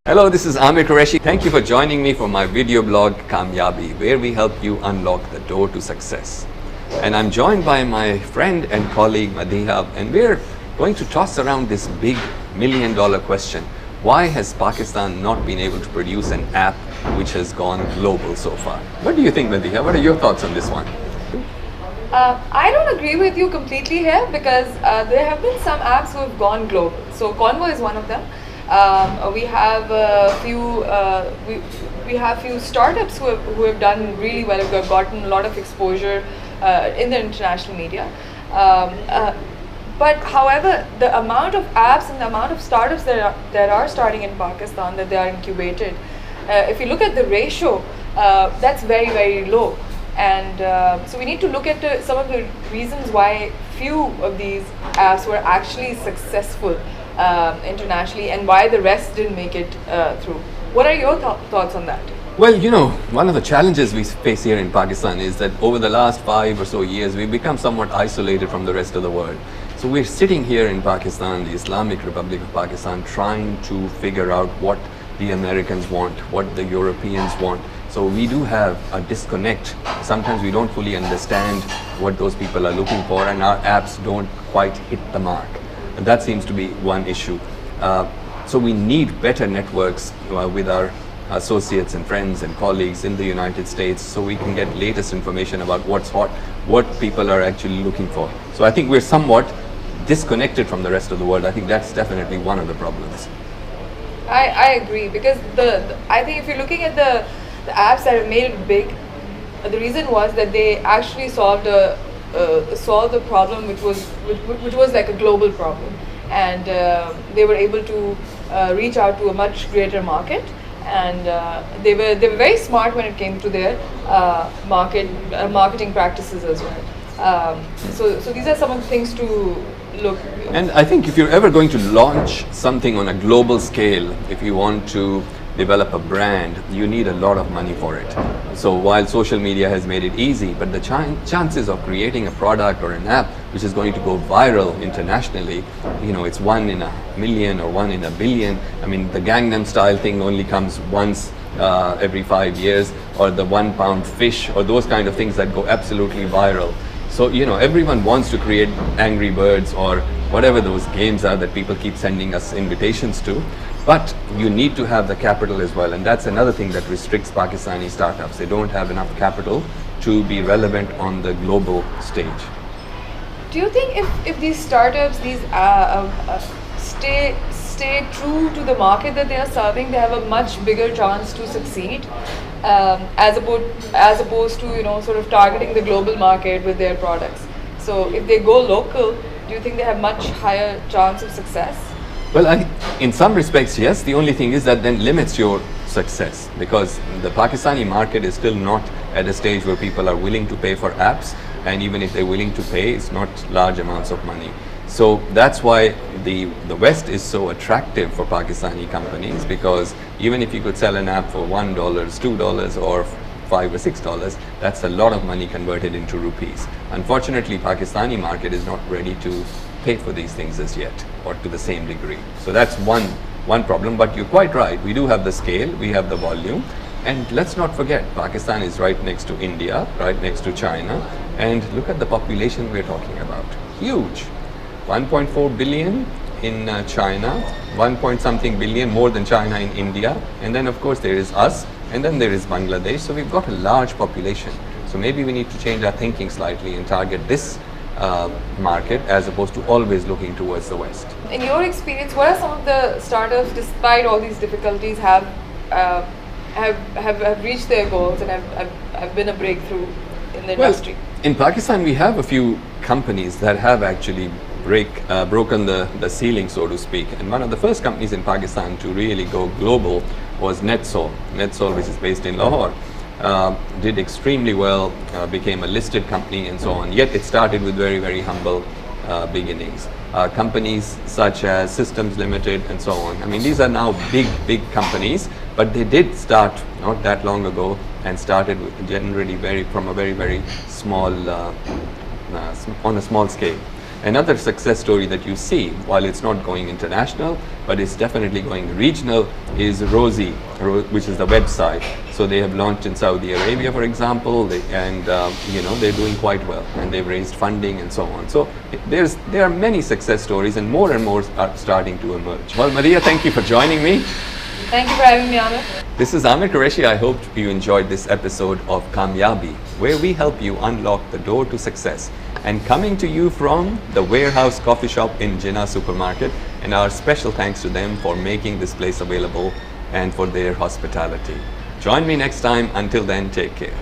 Hello, this is Amer Qureshi. Thank you for joining me for my video blog Kamyabi, where we help you unlock the door to success. And I'm joined by my friend and colleague Madhiya, and we're going to toss around this big $1 million question. Why has Pakistan not been able to produce an app which has gone global so far? What do you think, Madhiya? What are your thoughts on this one? I don't agree with you completely here because there have been some apps who have gone global. So Convo is one of them. We have few startups who have done really well, who have gotten a lot of exposure in the international media. But however, the amount of apps and the amount of startups that are starting in Pakistan, that they are incubated, if you look at the ratio, that's very, very low. And so we need to look at some of the reasons why few of these apps were actually successful internationally and why the rest didn't make it through. What are your thoughts on that? Well, one of the challenges we face here in Pakistan is that over the last 5 or so years, we've become somewhat isolated from the rest of the world. So we're sitting here in Pakistan, the Islamic Republic of Pakistan, trying to figure out what the Americans want, what the Europeans want. So we do have a disconnect. Sometimes we don't fully understand what those people are looking for, and our apps don't quite hit the mark. And that seems to be one issue. So we need better networks with our associates and friends and colleagues in the United States, so we can get latest information about what's hot, what people are actually looking for. So I think we're somewhat disconnected from the rest of the world. I think that's definitely one of the problems. I agree, because I think if you're looking at the apps that have made it big, the reason was that they actually solved the problem, which was like a global problem, and they were able to reach out to a much greater market, and they were very smart when it came to their marketing practices as well. So these are some of the things to look. And I think if you're ever going to launch something on a global scale, if you want to develop a brand, you need a lot of money for it. So while social media has made it easy, but the chances of creating a product or an app which is going to go viral internationally, it's 1 in a million or 1 in a billion. I mean, the Gangnam Style thing only comes once every 5 years, or the 1 pound fish, or those kind of things that go absolutely viral. So, everyone wants to create Angry Birds or whatever those games are that people keep sending us invitations to. But you need to have the capital as well, and that's another thing that restricts Pakistani startups. They don't have enough capital to be relevant on the global stage. Do you think if these startups, stay true to the market that they are serving, they have a much bigger chance to succeed, as opposed to sort of targeting the global market with their products? So if they go local, do you think they have much higher chance of success? Well, in some respects, yes. The only thing is that then limits your success, because the Pakistani market is still not at a stage where people are willing to pay for apps, and even if they're willing to pay, it's not large amounts of money. So that's why the West is so attractive for Pakistani companies, because even if you could sell an app for $1, $2, or $5 or $6, that's a lot of money converted into rupees. Unfortunately, Pakistani market is not ready to pay for these things as yet, or to the same degree. So that's one problem, but you're quite right. We do have the scale, we have the volume, and let's not forget, Pakistan is right next to India, right next to China, and look at the population we're talking about. Huge. 1.4 billion in China, 1 point something billion more than China in India, and then of course there is us, and then there is Bangladesh. So we've got a large population. So maybe we need to change our thinking slightly and target this market as opposed to always looking towards the West. In your experience, what are some of the startups, despite all these difficulties, have reached their goals and have been a breakthrough in the industry? Well, in Pakistan, we have a few companies that have actually broken the ceiling, so to speak. And one of the first companies in Pakistan to really go global was NetSol, which is based in Lahore. Did extremely well, became a listed company and so on, yet it started with very, very humble beginnings. Companies such as Systems Limited and so on, I mean, these are now big companies, but they did start not that long ago and started generally from a very, very small, on a small scale. Another success story that you see, while it's not going international, but it's definitely going regional, is Rosie, which is the website. So they have launched in Saudi Arabia, for example, and they're doing quite well, and they've raised funding and so on. So there are many success stories, and more are starting to emerge. Well, Maria, thank you for joining me. Thank you for having me, Amer. This is Amer Qureshi. I hope you enjoyed this episode of Kamyabi, where we help you unlock the door to success. And coming to you from the Warehouse Coffee Shop in Jinnah Supermarket, and our special thanks to them for making this place available and for their hospitality. Join me next time. Until then, take care.